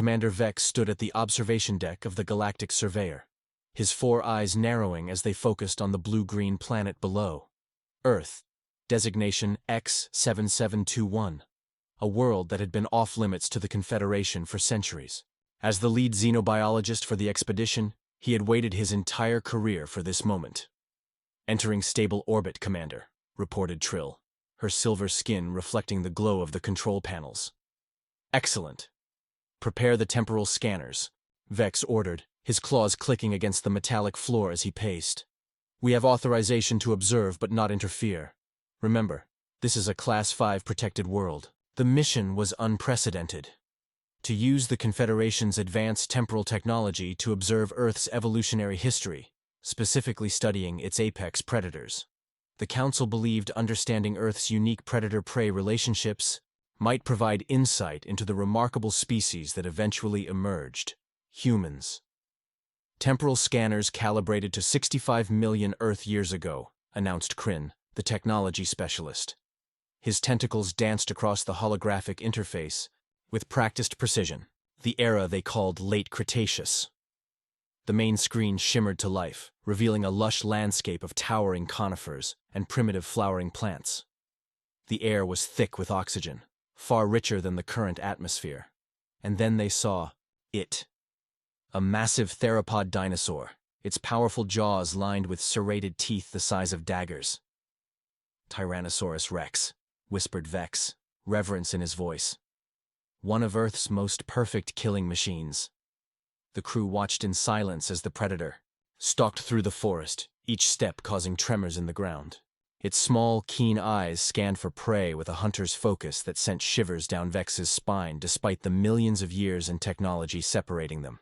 Commander Vex stood at the observation deck of the Galactic Surveyor, his four eyes narrowing as they focused on the blue-green planet below. Earth, designation X7721, a world that had been off-limits to the Confederation for centuries. As the lead xenobiologist for the expedition, he had waited his entire career for this moment. "Entering stable orbit, Commander," reported Trill, her silver skin reflecting the glow of the control panels. "Excellent. Prepare the temporal scanners," Vex ordered, his claws clicking against the metallic floor as he paced. "We have authorization to observe but not interfere. Remember, this is a Class 5 protected world." The mission was unprecedented. To use the Confederation's advanced temporal technology to observe Earth's evolutionary history, specifically studying its apex predators. The Council believed understanding Earth's unique predator-prey relationships might provide insight into the remarkable species that eventually emerged: humans. "Temporal scanners calibrated to 65 million Earth years ago," announced Kryn, the technology specialist. His tentacles danced across the holographic interface with practiced precision, the era they called Late Cretaceous. The main screen shimmered to life, revealing a lush landscape of towering conifers and primitive flowering plants. The air was thick with oxygen, far richer than the current atmosphere. And then they saw it. A massive theropod dinosaur, its powerful jaws lined with serrated teeth the size of daggers. "Tyrannosaurus Rex," whispered Vex, reverence in his voice. "One of Earth's most perfect killing machines." The crew watched in silence as the predator stalked through the forest, each step causing tremors in the ground. Its small, keen eyes scanned for prey with a hunter's focus that sent shivers down Vex's spine despite the millions of years and technology separating them.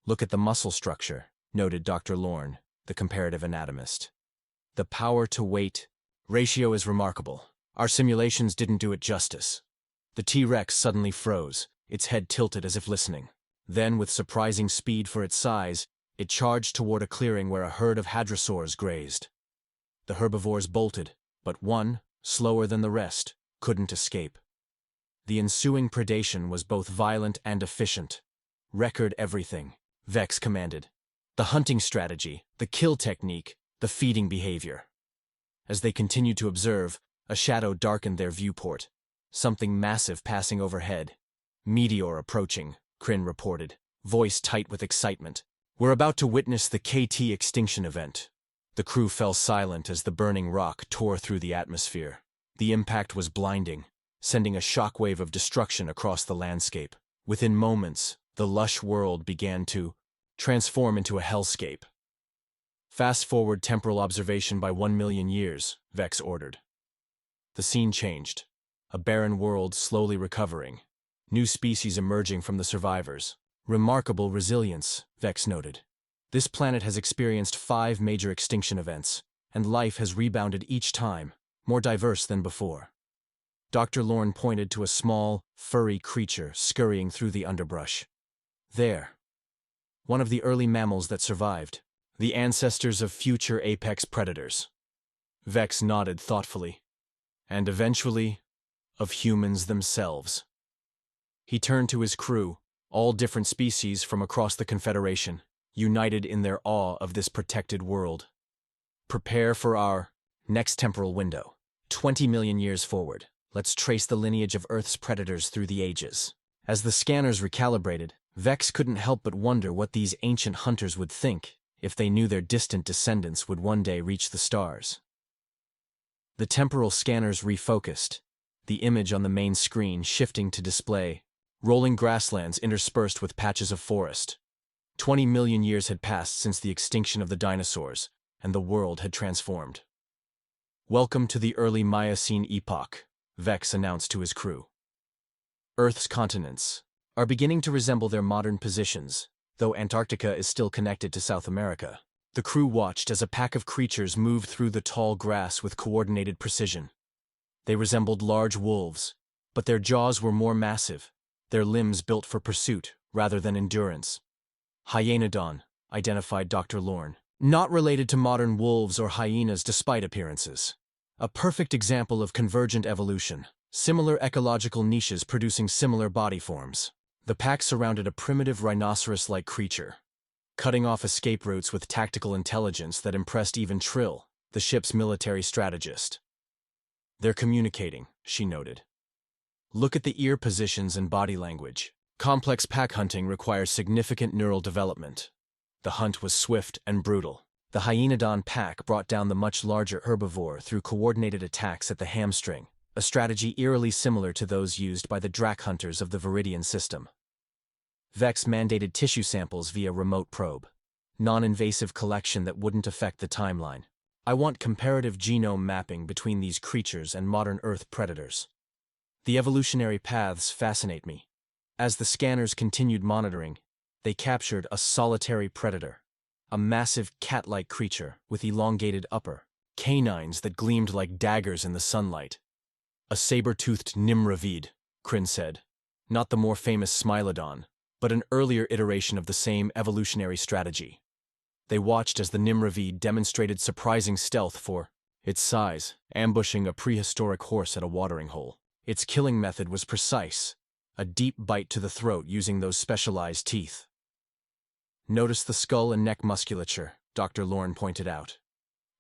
"Look at the muscle structure," noted Dr. Lorne, the comparative anatomist. "The power-to-weight ratio is remarkable. Our simulations didn't do it justice." The T-Rex suddenly froze, its head tilted as if listening. Then, with surprising speed for its size, it charged toward a clearing where a herd of hadrosaurs grazed. The herbivores bolted, but one, slower than the rest, couldn't escape. The ensuing predation was both violent and efficient. "Record everything," Vex commanded. "The hunting strategy, the kill technique, the feeding behavior." As they continued to observe, a shadow darkened their viewport. Something massive passing overhead. "Meteor approaching," Kryn reported, voice tight with excitement. "We're about to witness the KT extinction event." The crew fell silent as the burning rock tore through the atmosphere. The impact was blinding, sending a shockwave of destruction across the landscape. Within moments, the lush world began to transform into a hellscape. "Fast-forward temporal observation by 1 million years," Vex ordered. The scene changed. A barren world slowly recovering. New species emerging from the survivors. "Remarkable resilience," Vex noted. "This planet has experienced 5 major extinction events, and life has rebounded each time, more diverse than before." Dr. Lorne pointed to a small, furry creature scurrying through the underbrush. "There. One of the early mammals that survived. The ancestors of future apex predators." Vex nodded thoughtfully. "And eventually, of humans themselves." He turned to his crew, all different species from across the Confederation, united in their awe of this protected world. "Prepare for our next temporal window. 20 million years forward. Let's trace the lineage of Earth's predators through the ages." As the scanners recalibrated, Vex couldn't help but wonder what these ancient hunters would think if they knew their distant descendants would one day reach the stars. The temporal scanners refocused, the image on the main screen shifting to display rolling grasslands interspersed with patches of forest. 20 million years had passed since the extinction of the dinosaurs, and the world had transformed. "Welcome to the early Miocene epoch," Vex announced to his crew. "Earth's continents are beginning to resemble their modern positions, though Antarctica is still connected to South America." The crew watched as a pack of creatures moved through the tall grass with coordinated precision. They resembled large wolves, but their jaws were more massive, their limbs built for pursuit rather than endurance. "Hyenodon," identified Dr. Lorne. "Not related to modern wolves or hyenas despite appearances. A perfect example of convergent evolution, similar ecological niches producing similar body forms." The pack surrounded a primitive rhinoceros-like creature, cutting off escape routes with tactical intelligence that impressed even Trill, the ship's military strategist. "They're communicating," she noted. "Look at the ear positions and body language. Complex pack hunting requires significant neural development." The hunt was swift and brutal. The hyenodon pack brought down the much larger herbivore through coordinated attacks at the hamstring, a strategy eerily similar to those used by the drac hunters of the Viridian system. Vex mandated tissue samples via remote probe. Non-invasive collection that wouldn't affect the timeline. "I want comparative genome mapping between these creatures and modern Earth predators. The evolutionary paths fascinate me." As the scanners continued monitoring, they captured a solitary predator, a massive cat-like creature with elongated upper canines that gleamed like daggers in the sunlight. "A saber-toothed nimravid," Kryn said. "Not the more famous Smilodon, but an earlier iteration of the same evolutionary strategy." They watched as the nimravid demonstrated surprising stealth for its size, ambushing a prehistoric horse at a watering hole. Its killing method was precise, a deep bite to the throat using those specialized teeth. "Notice the skull and neck musculature," Dr. Lorne pointed out.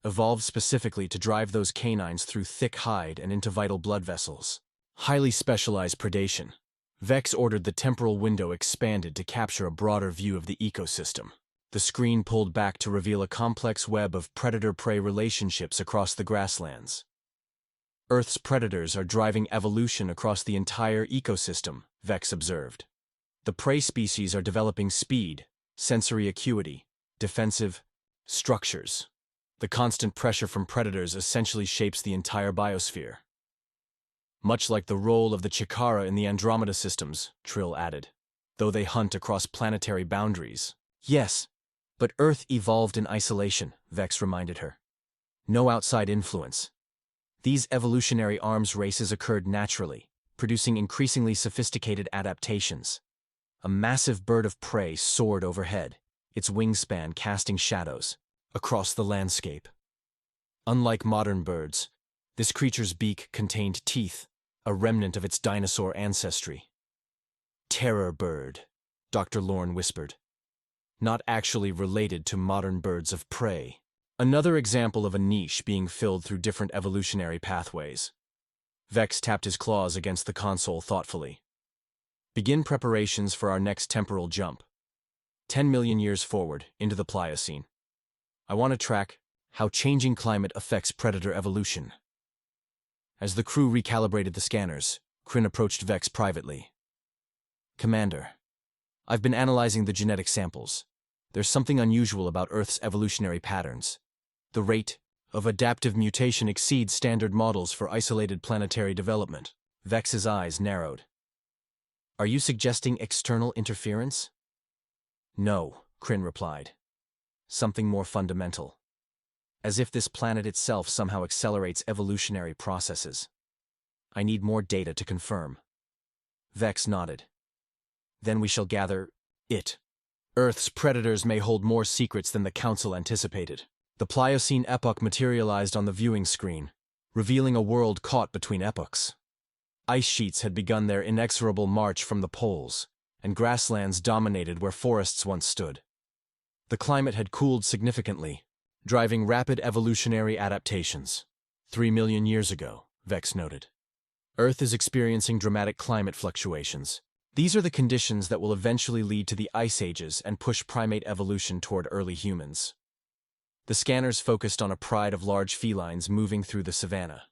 "Evolved specifically to drive those canines through thick hide and into vital blood vessels. Highly specialized predation." Vex ordered the temporal window expanded to capture a broader view of the ecosystem. The screen pulled back to reveal a complex web of predator-prey relationships across the grasslands. "Earth's predators are driving evolution across the entire ecosystem," Vex observed. "The prey species are developing speed, sensory acuity, defensive structures. The constant pressure from predators essentially shapes the entire biosphere." "Much like the role of the Chikara in the Andromeda systems," Trill added, "though they hunt across planetary boundaries." "Yes, but Earth evolved in isolation," Vex reminded her. "No outside influence. These evolutionary arms races occurred naturally, producing increasingly sophisticated adaptations." A massive bird of prey soared overhead, its wingspan casting shadows across the landscape. Unlike modern birds, this creature's beak contained teeth, a remnant of its dinosaur ancestry. "Terror bird," Dr. Lorne whispered. "Not actually related to modern birds of prey." Another example of a niche being filled through different evolutionary pathways. Vex tapped his claws against the console thoughtfully. "Begin preparations for our next temporal jump. 10 million years forward, into the Pliocene. I want to track how changing climate affects predator evolution." As the crew recalibrated the scanners, Kryn approached Vex privately. "Commander, I've been analyzing the genetic samples. There's something unusual about Earth's evolutionary patterns. The rate of adaptive mutation exceeds standard models for isolated planetary development." Vex's eyes narrowed. "Are you suggesting external interference?" "No," Kryn replied. "Something more fundamental. As if this planet itself somehow accelerates evolutionary processes. I need more data to confirm." Vex nodded. "Then we shall gather it. Earth's predators may hold more secrets than the Council anticipated." The Pliocene epoch materialized on the viewing screen, revealing a world caught between epochs. Ice sheets had begun their inexorable march from the poles, and grasslands dominated where forests once stood. The climate had cooled significantly, driving rapid evolutionary adaptations. 3 million years ago, Vex noted. Earth is experiencing dramatic climate fluctuations. These are the conditions that will eventually lead to the ice ages and push primate evolution toward early humans. The scanners focused on a pride of large felines moving through the savanna.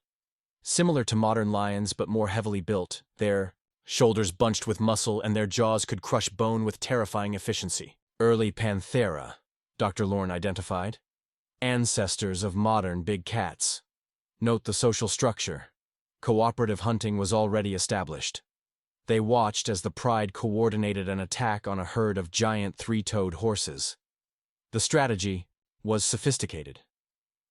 Similar to modern lions but more heavily built, their shoulders bunched with muscle and their jaws could crush bone with terrifying efficiency. Early Panthera, Dr. Lorne identified. Ancestors of modern big cats. Note the social structure. Cooperative hunting was already established. They watched as the pride coordinated an attack on a herd of giant three-toed horses. The strategy was sophisticated.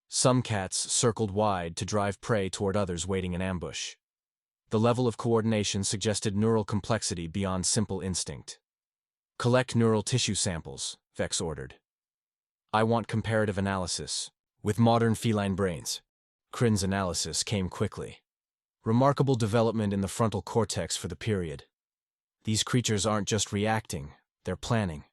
Some cats circled wide to drive prey toward others waiting in ambush. The level of coordination suggested neural complexity beyond simple instinct. "Collect neural tissue samples," Vex ordered. "I want comparative analysis, with modern feline brains." Kryn's analysis came quickly. Remarkable development in the frontal cortex for the period. These creatures aren't just reacting, they're planning.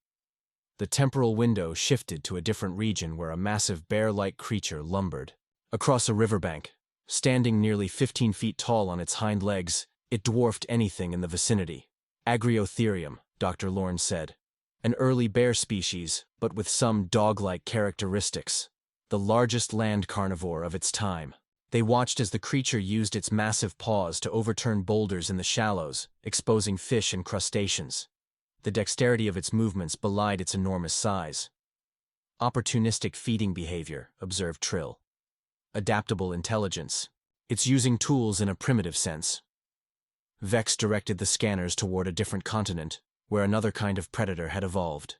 The temporal window shifted to a different region where a massive bear-like creature lumbered. Across a riverbank, standing nearly 15 feet tall on its hind legs, it dwarfed anything in the vicinity. Agriotherium, Dr. Lorne said. An early bear species, but with some dog-like characteristics. The largest land carnivore of its time. They watched as the creature used its massive paws to overturn boulders in the shallows, exposing fish and crustaceans. The dexterity of its movements belied its enormous size. Opportunistic feeding behavior, observed Trill. Adaptable intelligence. It's using tools in a primitive sense. Vex directed the scanners toward a different continent, where another kind of predator had evolved.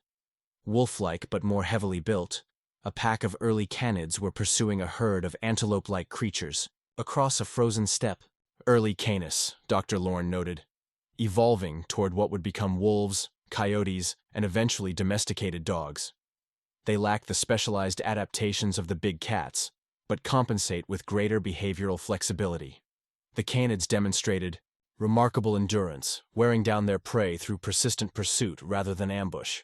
Wolf-like but more heavily built, a pack of early canids were pursuing a herd of antelope-like creatures across a frozen steppe. Early canis, Dr. Lorne noted, evolving toward what would become wolves, coyotes, and eventually domesticated dogs. They lack the specialized adaptations of the big cats, but compensate with greater behavioral flexibility. The canids demonstrated remarkable endurance, wearing down their prey through persistent pursuit rather than ambush.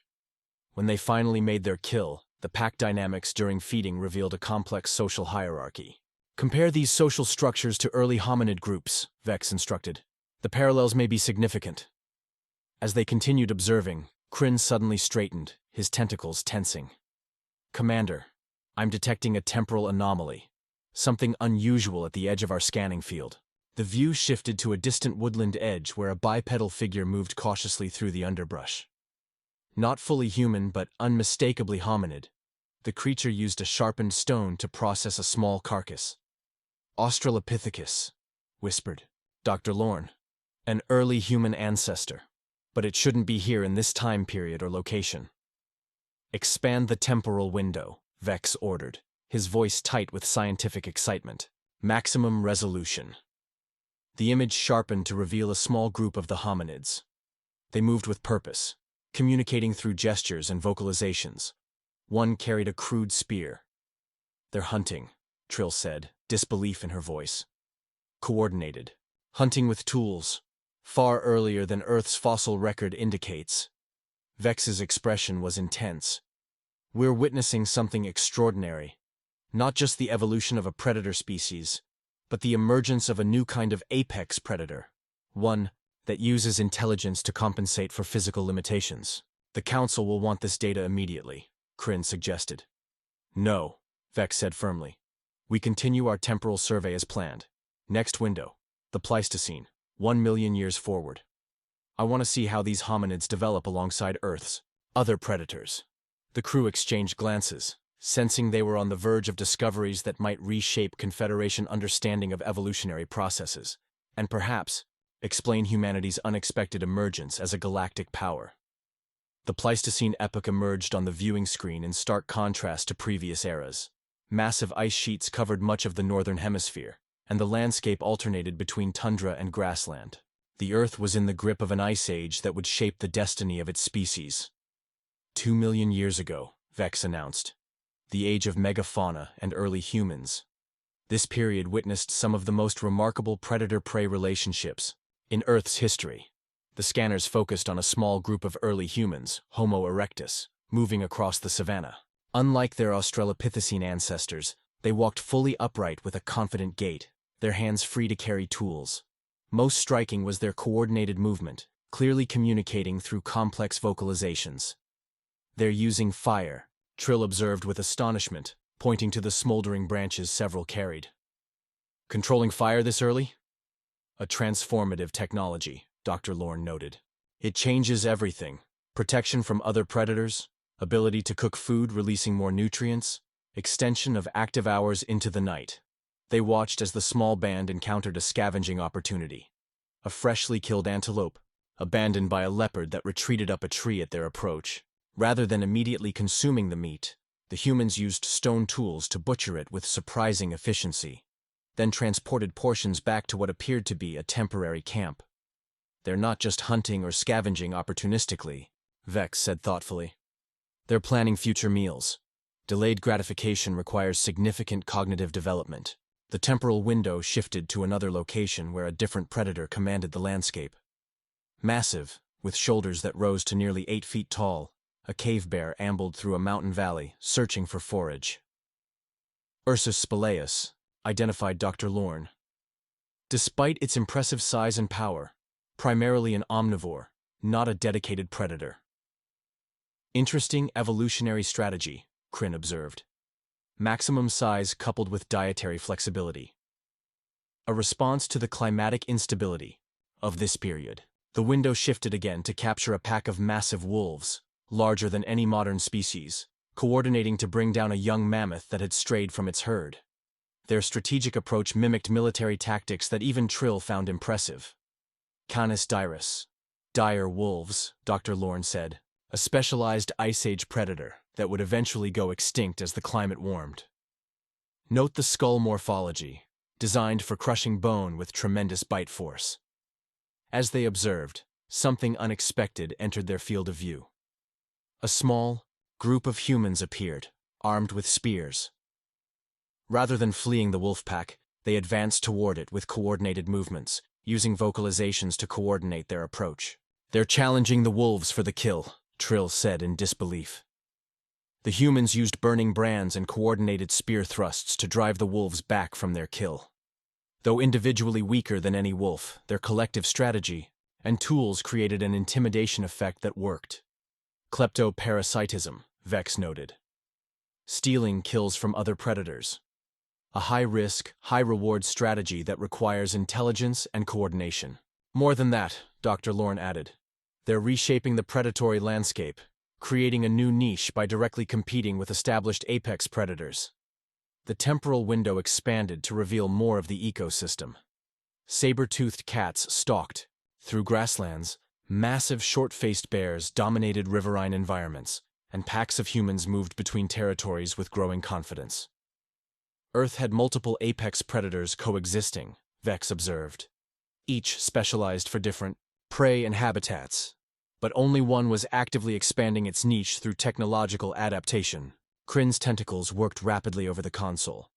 When they finally made their kill, the pack dynamics during feeding revealed a complex social hierarchy. Compare these social structures to early hominid groups, Vex instructed. The parallels may be significant. As they continued observing, Kryn suddenly straightened, his tentacles tensing. Commander, I'm detecting a temporal anomaly. Something unusual at the edge of our scanning field. The view shifted to a distant woodland edge where a bipedal figure moved cautiously through the underbrush. Not fully human, but unmistakably hominid, the creature used a sharpened stone to process a small carcass. Australopithecus, whispered Dr. Lorne. An early human ancestor. But it shouldn't be here in this time period or location. Expand the temporal window, Vex ordered, his voice tight with scientific excitement. Maximum resolution. The image sharpened to reveal a small group of the hominids. They moved with purpose, communicating through gestures and vocalizations. One carried a crude spear. They're hunting, Trill said, disbelief in her voice. Coordinated. Hunting with tools. Far earlier than Earth's fossil record indicates. Vex's expression was intense. We're witnessing something extraordinary. Not just the evolution of a predator species, but the emergence of a new kind of apex predator. One that uses intelligence to compensate for physical limitations. The Council will want this data immediately, Kryn suggested. No, Vex said firmly. We continue our temporal survey as planned. Next window, the Pleistocene, 1 million years forward. I want to see how these hominids develop alongside Earth's other predators. The crew exchanged glances, sensing they were on the verge of discoveries that might reshape Confederation understanding of evolutionary processes, and perhaps explain humanity's unexpected emergence as a galactic power. The Pleistocene epoch emerged on the viewing screen in stark contrast to previous eras. Massive ice sheets covered much of the northern hemisphere, and the landscape alternated between tundra and grassland. The Earth was in the grip of an ice age that would shape the destiny of its species. 2 million years ago, Vex announced. The age of megafauna and early humans. This period witnessed some of the most remarkable predator-prey relationships in Earth's history. The scanners focused on a small group of early humans, Homo erectus, moving across the savanna. Unlike their Australopithecine ancestors, they walked fully upright with a confident gait, their hands free to carry tools. Most striking was their coordinated movement, clearly communicating through complex vocalizations. They're using fire, Trill observed with astonishment, pointing to the smoldering branches several carried. Controlling fire this early? A transformative technology, Dr. Lorne noted. It changes everything. Protection from other predators, ability to cook food releasing more nutrients, extension of active hours into the night. They watched as the small band encountered a scavenging opportunity. A freshly killed antelope, abandoned by a leopard that retreated up a tree at their approach. Rather than immediately consuming the meat, the humans used stone tools to butcher it with surprising efficiency, then transported portions back to what appeared to be a temporary camp. They're not just hunting or scavenging opportunistically, Vex said thoughtfully. They're planning future meals. Delayed gratification requires significant cognitive development. The temporal window shifted to another location where a different predator commanded the landscape. Massive, With shoulders that rose to nearly 8 feet tall, a cave bear ambled through a mountain valley, searching for forage. Ursus spelaeus, identified Dr. Lorne. Despite its impressive size and power, primarily an omnivore, not a dedicated predator. Interesting evolutionary strategy, Crin observed. Maximum size coupled with dietary flexibility. A response to the climatic instability of this period. The window shifted again to capture a pack of massive wolves, larger than any modern species, coordinating to bring down a young mammoth that had strayed from its herd. Their strategic approach mimicked military tactics that even Trill found impressive. Canis dirus, dire wolves, Dr. Lorne said, a specialized Ice Age predator that would eventually go extinct as the climate warmed. Note the skull morphology, designed for crushing bone with tremendous bite force. As they observed, something unexpected entered their field of view. A small group of humans appeared, armed with spears. Rather than fleeing the wolf pack, they advanced toward it with coordinated movements, using vocalizations to coordinate their approach. "They're challenging the wolves for the kill," Trill said in disbelief. The humans used burning brands and coordinated spear thrusts to drive the wolves back from their kill. Though individually weaker than any wolf, their collective strategy and tools created an intimidation effect that worked. Kleptoparasitism, Vex noted. Stealing kills from other predators. A high-risk, high-reward strategy that requires intelligence and coordination. More than that, Dr. Lorne added. They're reshaping the predatory landscape, creating a new niche by directly competing with established apex predators. The temporal window expanded to reveal more of the ecosystem. Saber-toothed cats stalked through grasslands, massive short-faced bears dominated riverine environments, and packs of humans moved between territories with growing confidence. Earth had multiple apex predators coexisting, Vex observed, each specialized for different prey and habitats, but only one was actively expanding its niche through technological adaptation. Crin's tentacles worked rapidly over the console.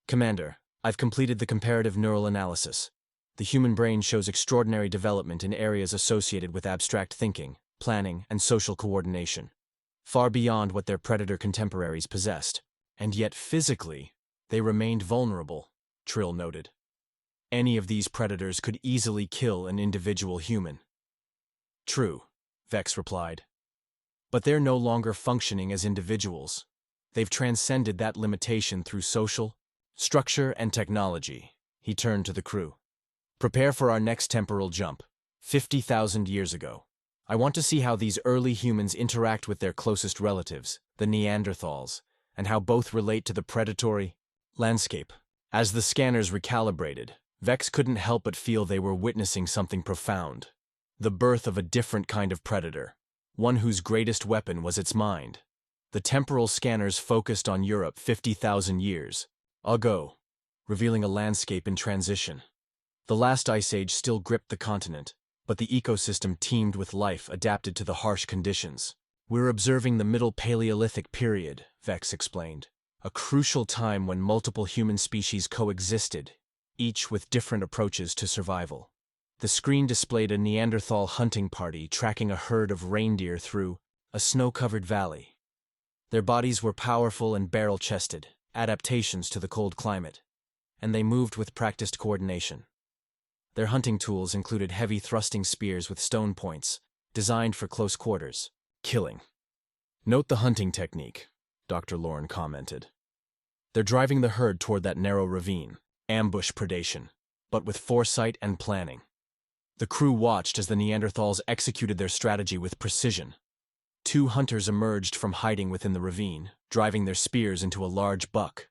"Commander, I've completed the comparative neural analysis. The human brain shows extraordinary development in areas associated with abstract thinking, planning, and social coordination, far beyond what their predator contemporaries possessed. And yet physically, they remained vulnerable," Trill noted. "Any of these predators could easily kill an individual human." "True," Vex replied. "But they're no longer functioning as individuals. They've transcended that limitation through social, structure, and technology." He turned to the crew. "Prepare for our next temporal jump, 50,000 years ago. I want to see how these early humans interact with their closest relatives, the Neanderthals, and how both relate to the predatory landscape." As the scanners recalibrated, Vex couldn't help but feel they were witnessing something profound. The birth of a different kind of predator, one whose greatest weapon was its mind. The temporal scanners focused on Europe 50,000 years ago, revealing a landscape in transition. The last ice age still gripped the continent, but the ecosystem teemed with life adapted to the harsh conditions. "We're observing the Middle Paleolithic period," Vex explained, "a crucial time when multiple human species coexisted, each with different approaches to survival." The screen displayed a Neanderthal hunting party tracking a herd of reindeer through a snow-covered valley. Their bodies were powerful and barrel-chested, adaptations to the cold climate, and they moved with practiced coordination. Their hunting tools included heavy thrusting spears with stone points, designed for close quarters, killing. "Note the hunting technique," Dr. Lorne commented. "They're driving the herd toward that narrow ravine, ambush predation, but with foresight and planning." The crew watched as the Neanderthals executed their strategy with precision. 2 hunters emerged from hiding within the ravine, driving their spears into a large buck.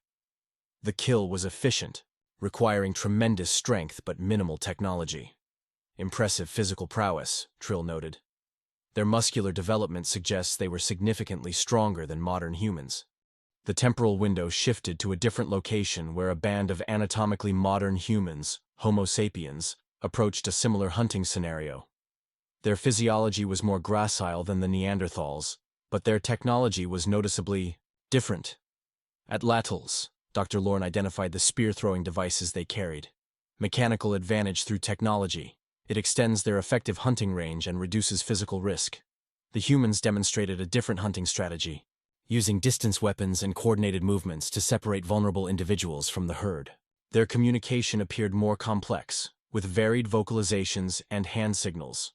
The kill was efficient, requiring tremendous strength but minimal technology. "Impressive physical prowess," Trill noted. "Their muscular development suggests they were significantly stronger than modern humans." The temporal window shifted to a different location where a band of anatomically modern humans, Homo sapiens, approached a similar hunting scenario. Their physiology was more gracile than the Neanderthals, but their technology was noticeably different. Atlatls, Dr. Lorne identified the spear-throwing devices they carried. Mechanical advantage through technology, It extends their effective hunting range and reduces physical risk. The humans demonstrated a different hunting strategy, using distance weapons and coordinated movements to separate vulnerable individuals from the herd. Their communication appeared more complex, with varied vocalizations and hand signals.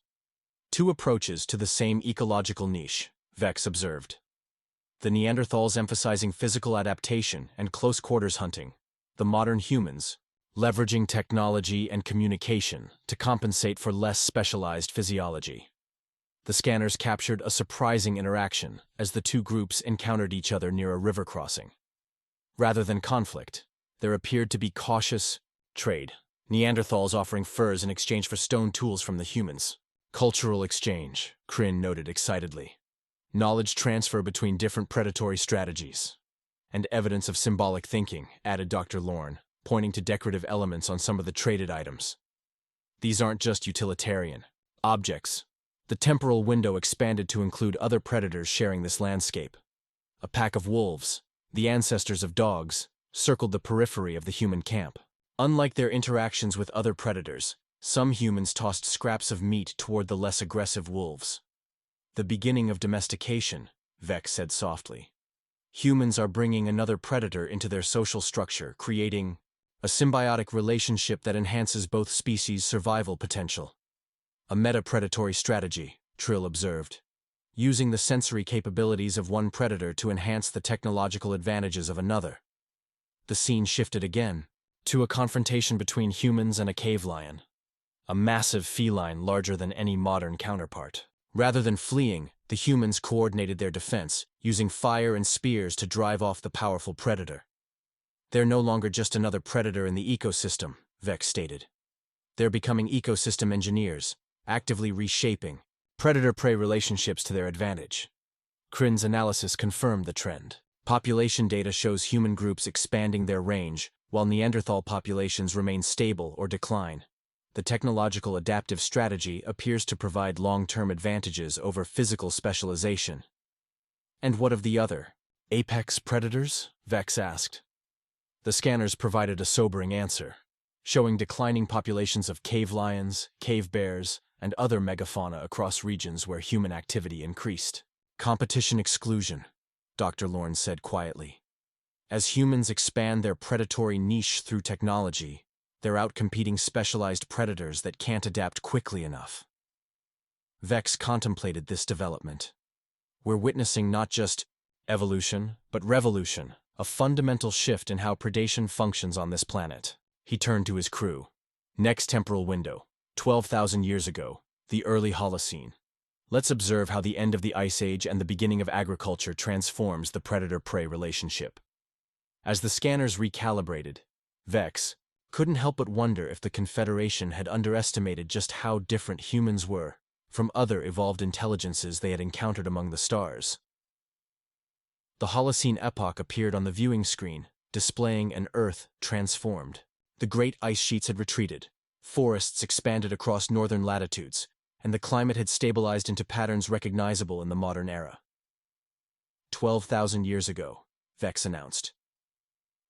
Two approaches to the same ecological niche, Vex observed. The Neanderthals emphasizing physical adaptation and close-quarters hunting. The modern humans, leveraging technology and communication to compensate for less specialized physiology. The scanners captured a surprising interaction as the two groups encountered each other near a river crossing. Rather than conflict, there appeared to be cautious trade. Neanderthals offering furs in exchange for stone tools from the humans. Cultural exchange, Kryn noted excitedly. Knowledge transfer between different predatory strategies. And evidence of symbolic thinking, added Dr. Lorne, pointing to decorative elements on some of the traded items. These aren't just utilitarian objects. The temporal window expanded to include other predators sharing this landscape. A pack of wolves, the ancestors of dogs, circled the periphery of the human camp. Unlike their interactions with other predators, some humans tossed scraps of meat toward the less aggressive wolves. The beginning of domestication, Vex said softly. Humans are bringing another predator into their social structure, creating a symbiotic relationship that enhances both species' survival potential. A meta-predatory strategy, Trill observed, using the sensory capabilities of one predator to enhance the technological advantages of another. The scene shifted again, to a confrontation between humans and a cave lion, a massive feline larger than any modern counterpart. Rather than fleeing, the humans coordinated their defense, using fire and spears to drive off the powerful predator. They're no longer just another predator in the ecosystem, Vex stated. They're becoming ecosystem engineers, actively reshaping predator-prey relationships to their advantage. Kryn's analysis confirmed the trend. Population data shows human groups expanding their range, while Neanderthal populations remain stable or decline. The technological adaptive strategy appears to provide long-term advantages over physical specialization. And what of the other apex predators? Vex asked. The scanners provided a sobering answer, showing declining populations of cave lions, cave bears, and other megafauna across regions where human activity increased. Competition exclusion, Dr. Lorne said quietly. As humans expand their predatory niche through technology, they're outcompeting specialized predators that can't adapt quickly enough. Vex contemplated this development. We're witnessing not just evolution, but revolution, a fundamental shift in how predation functions on this planet. He turned to his crew. Next temporal window, 12,000 years ago, the early Holocene. Let's observe how the end of the Ice Age and the beginning of agriculture transforms the predator-prey relationship. As the scanners recalibrated, Vex couldn't help but wonder if the Confederation had underestimated just how different humans were from other evolved intelligences they had encountered among the stars. The Holocene epoch appeared on the viewing screen, displaying an Earth transformed. The great ice sheets had retreated, forests expanded across northern latitudes, and the climate had stabilized into patterns recognizable in the modern era. 12,000 years ago, Vex announced.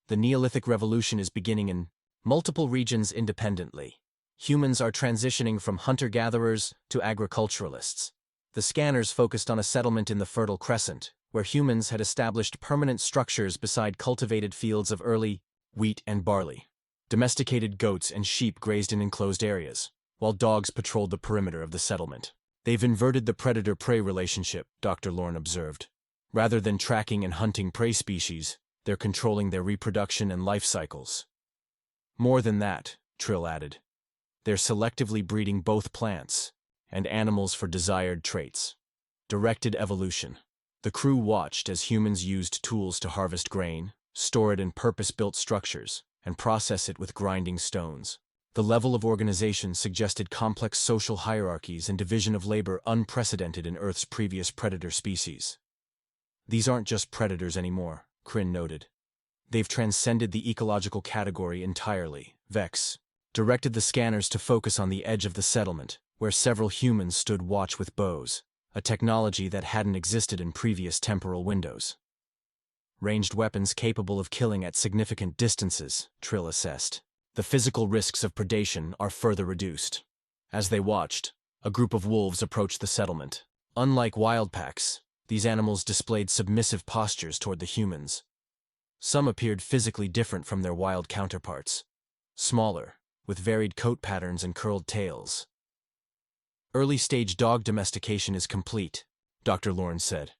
The Neolithic Revolution is beginning in multiple regions independently. Humans are transitioning from hunter-gatherers to agriculturalists. The scanners focused on a settlement in the Fertile Crescent, where humans had established permanent structures beside cultivated fields of early wheat and barley. Domesticated goats and sheep grazed in enclosed areas, while dogs patrolled the perimeter of the settlement. They've inverted the predator-prey relationship, Dr. Lorne observed. Rather than tracking and hunting prey species, they're controlling their reproduction and life cycles. More than that, Trill added. They're selectively breeding both plants and animals for desired traits. Directed evolution. The crew watched as humans used tools to harvest grain, store it in purpose-built structures, and process it with grinding stones. The level of organization suggested complex social hierarchies and division of labor unprecedented in Earth's previous predator species. These aren't just predators anymore, Kryn noted. They've transcended the ecological category entirely. Vex directed the scanners to focus on the edge of the settlement, where several humans stood watch with bows, a technology that hadn't existed in previous temporal windows. Ranged weapons capable of killing at significant distances, Trill assessed. The physical risks of predation are further reduced. As they watched, a group of wolves approached the settlement. Unlike wild packs, these animals displayed submissive postures toward the humans. Some appeared physically different from their wild counterparts, smaller, with varied coat patterns and curled tails. Early-stage dog domestication is complete, Dr. Lorne said.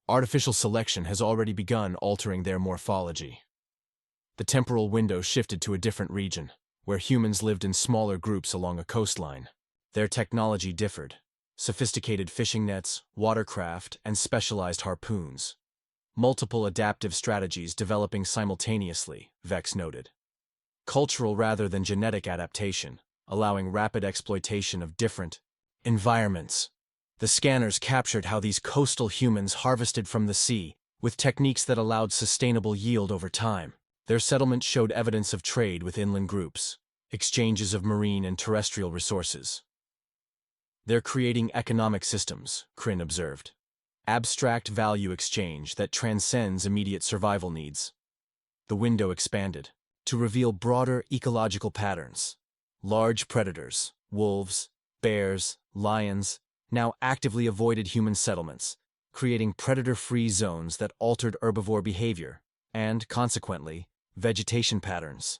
Artificial selection has already begun altering their morphology. The temporal window shifted to a different region, where humans lived in smaller groups along a coastline. Their technology differed: sophisticated fishing nets, watercraft, and specialized harpoons. Multiple adaptive strategies developing simultaneously, Vex noted. Cultural rather than genetic adaptation, allowing rapid exploitation of different environments. The scanners captured how these coastal humans harvested from the sea, with techniques that allowed sustainable yield over time. Their settlement showed evidence of trade with inland groups, exchanges of marine and terrestrial resources. They're creating economic systems, Crin observed. Abstract value exchange that transcends immediate survival needs. The window expanded to reveal broader ecological patterns. Large predators, wolves, bears, lions, now actively avoided human settlements, creating predator-free zones that altered herbivore behavior and, consequently, vegetation patterns.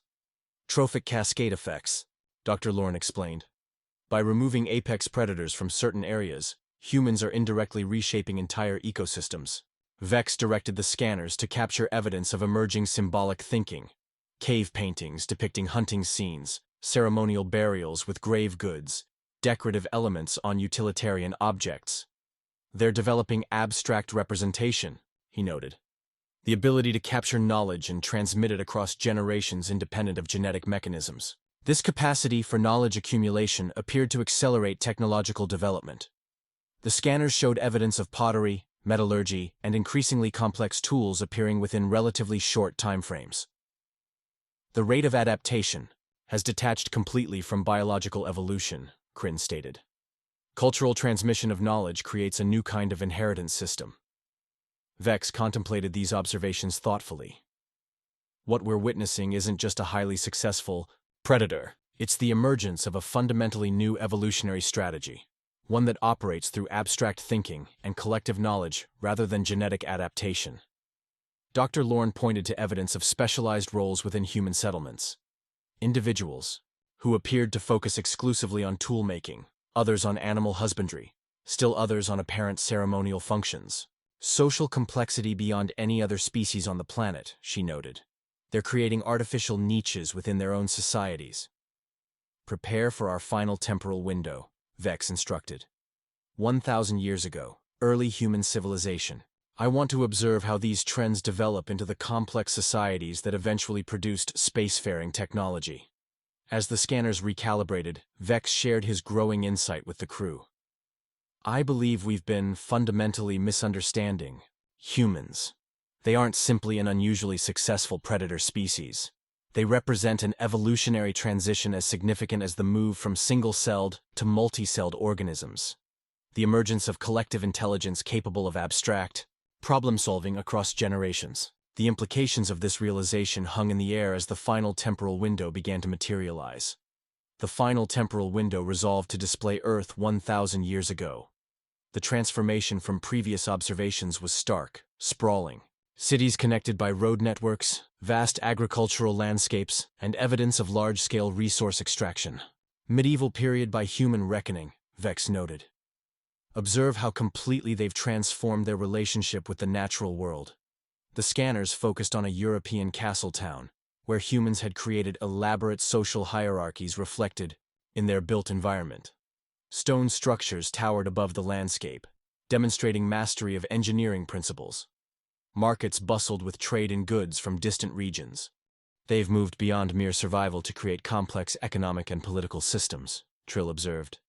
Trophic cascade effects, Dr. Lorne explained. By removing apex predators from certain areas, humans are indirectly reshaping entire ecosystems. Vex directed the scanners to capture evidence of emerging symbolic thinking. Cave paintings depicting hunting scenes, ceremonial burials with grave goods, decorative elements on utilitarian objects. They're developing abstract representation, he noted. The ability to capture knowledge and transmit it across generations independent of genetic mechanisms. This capacity for knowledge accumulation appeared to accelerate technological development. The scanners showed evidence of pottery, metallurgy, and increasingly complex tools appearing within relatively short timeframes. The rate of adaptation has detached completely from biological evolution, Crin stated. Cultural transmission of knowledge creates a new kind of inheritance system. Vex contemplated these observations thoughtfully. What we're witnessing isn't just a highly successful predator, it's the emergence of a fundamentally new evolutionary strategy, one that operates through abstract thinking and collective knowledge rather than genetic adaptation. Dr. Lorne pointed to evidence of specialized roles within human settlements. Individuals, who appeared to focus exclusively on tool-making, others on animal husbandry, still others on apparent ceremonial functions. Social complexity beyond any other species on the planet, she noted. They're creating artificial niches within their own societies. Prepare for our final temporal window, Vex instructed. 1,000 years ago, early human civilization. I want to observe how these trends develop into the complex societies that eventually produced spacefaring technology. As the scanners recalibrated, Vex shared his growing insight with the crew. I believe we've been fundamentally misunderstanding humans. They aren't simply an unusually successful predator species. They represent an evolutionary transition as significant as the move from single-celled to multi-celled organisms. The emergence of collective intelligence capable of abstract problem-solving across generations. The implications of this realization hung in the air as the final temporal window began to materialize. The final temporal window resolved to display Earth 1,000 years ago. The transformation from previous observations was stark, sprawling. Cities connected by road networks, vast agricultural landscapes, and evidence of large-scale resource extraction. Medieval period by human reckoning, Vex noted. Observe how completely they've transformed their relationship with the natural world. The scanners focused on a European castle town, where humans had created elaborate social hierarchies reflected in their built environment. Stone structures towered above the landscape, demonstrating mastery of engineering principles. Markets bustled with trade in goods from distant regions. They've moved beyond mere survival to create complex economic and political systems, Trill observed.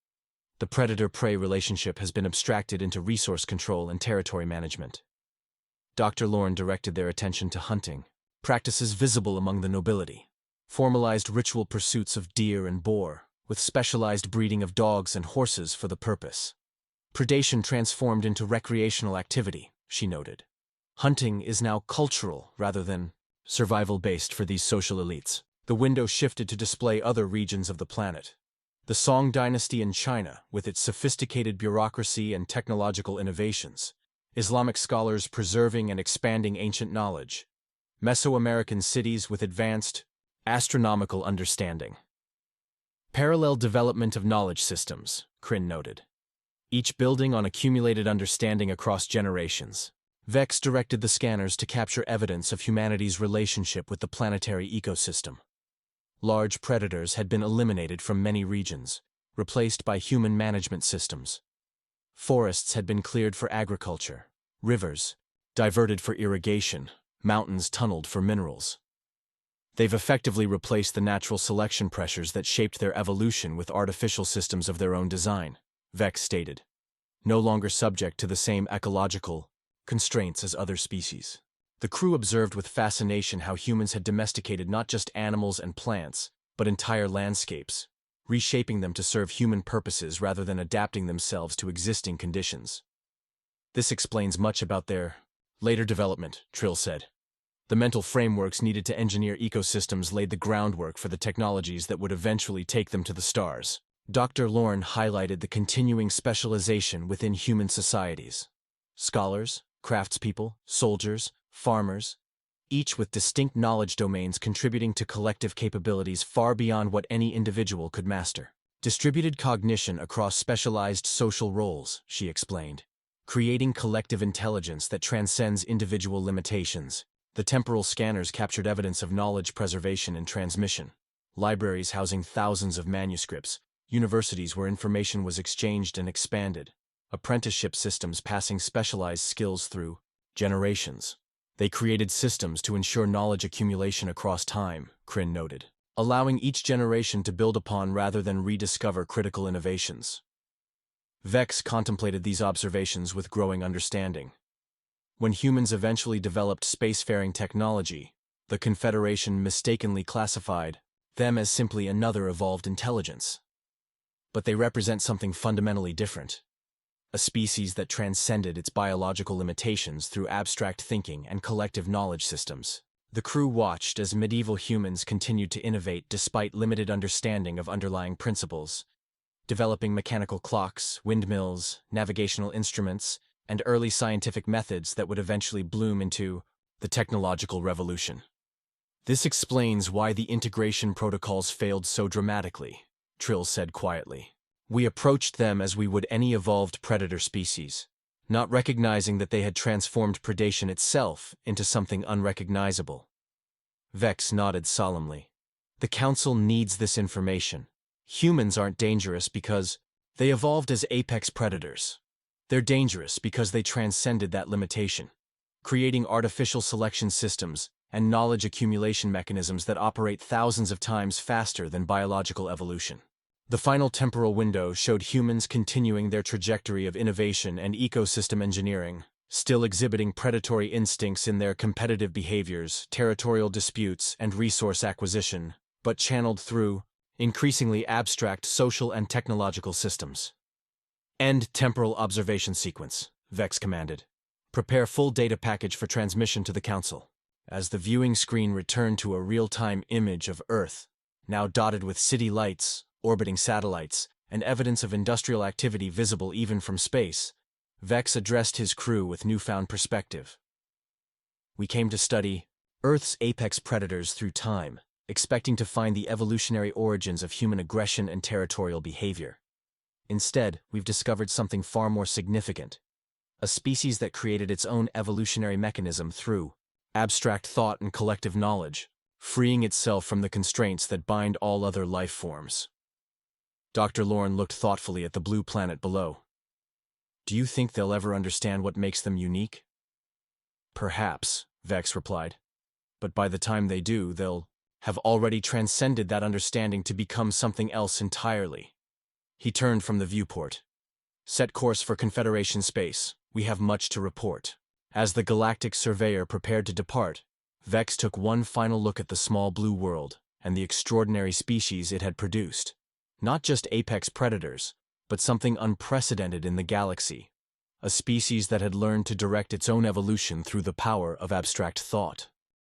The predator-prey relationship has been abstracted into resource control and territory management. Dr. Lorne directed their attention to hunting, practices visible among the nobility. Formalized ritual pursuits of deer and boar, with specialized breeding of dogs and horses for the purpose. Predation transformed into recreational activity, she noted. Hunting is now cultural rather than survival-based for these social elites. The window shifted to display other regions of the planet. The Song dynasty in China, with its sophisticated bureaucracy and technological innovations. Islamic scholars preserving and expanding ancient knowledge. Mesoamerican cities with advanced, astronomical understanding. Parallel development of knowledge systems, Crin noted. Each building on accumulated understanding across generations. Vex directed the scanners to capture evidence of humanity's relationship with the planetary ecosystem. Large predators had been eliminated from many regions, replaced by human management systems. Forests had been cleared for agriculture, rivers diverted for irrigation, mountains tunneled for minerals. They've effectively replaced the natural selection pressures that shaped their evolution with artificial systems of their own design, Vex stated, no longer subject to the same ecological constraints as other species. The crew observed with fascination how humans had domesticated not just animals and plants, but entire landscapes, reshaping them to serve human purposes rather than adapting themselves to existing conditions. This explains much about their later development, Trill said. The mental frameworks needed to engineer ecosystems laid the groundwork for the technologies that would eventually take them to the stars. Dr. Lorne highlighted the continuing specialization within human societies. Scholars, craftspeople, soldiers, farmers, each with distinct knowledge domains contributing to collective capabilities far beyond what any individual could master. Distributed cognition across specialized social roles, she explained, creating collective intelligence that transcends individual limitations. The temporal scanners captured evidence of knowledge preservation and transmission. Libraries housing thousands of manuscripts, universities where information was exchanged and expanded, apprenticeship systems passing specialized skills through generations. They created systems to ensure knowledge accumulation across time, Crin noted, allowing each generation to build upon rather than rediscover critical innovations. Vex contemplated these observations with growing understanding. When humans eventually developed spacefaring technology, the Confederation mistakenly classified them as simply another evolved intelligence. But they represent something fundamentally different. A species that transcended its biological limitations through abstract thinking and collective knowledge systems. The crew watched as medieval humans continued to innovate despite limited understanding of underlying principles, developing mechanical clocks, windmills, navigational instruments, and early scientific methods that would eventually bloom into the technological revolution. This explains why the integration protocols failed so dramatically, Trill said quietly. We approached them as we would any evolved predator species, not recognizing that they had transformed predation itself into something unrecognizable. Vex nodded solemnly. The Council needs this information. Humans aren't dangerous because they evolved as apex predators. They're dangerous because they transcended that limitation, creating artificial selection systems and knowledge accumulation mechanisms that operate thousands of times faster than biological evolution. The final temporal window showed humans continuing their trajectory of innovation and ecosystem engineering, still exhibiting predatory instincts in their competitive behaviors, territorial disputes, and resource acquisition, but channeled through increasingly abstract social and technological systems. End temporal observation sequence, Vex commanded. Prepare full data package for transmission to the Council. As the viewing screen returned to a real-time image of Earth, now dotted with city lights, orbiting satellites, and evidence of industrial activity visible even from space, Vex addressed his crew with newfound perspective. We came to study Earth's apex predators through time, expecting to find the evolutionary origins of human aggression and territorial behavior. Instead, we've discovered something far more significant, a species that created its own evolutionary mechanism through abstract thought and collective knowledge, freeing itself from the constraints that bind all other life forms. Dr. Lorne looked thoughtfully at the blue planet below. Do you think they'll ever understand what makes them unique? Perhaps, Vex replied. But by the time they do, they'll have already transcended that understanding to become something else entirely. He turned from the viewport. Set course for Confederation space. We have much to report. As the galactic surveyor prepared to depart, Vex took one final look at the small blue world and the extraordinary species it had produced. Not just apex predators, but something unprecedented in the galaxy, a species that had learned to direct its own evolution through the power of abstract thought.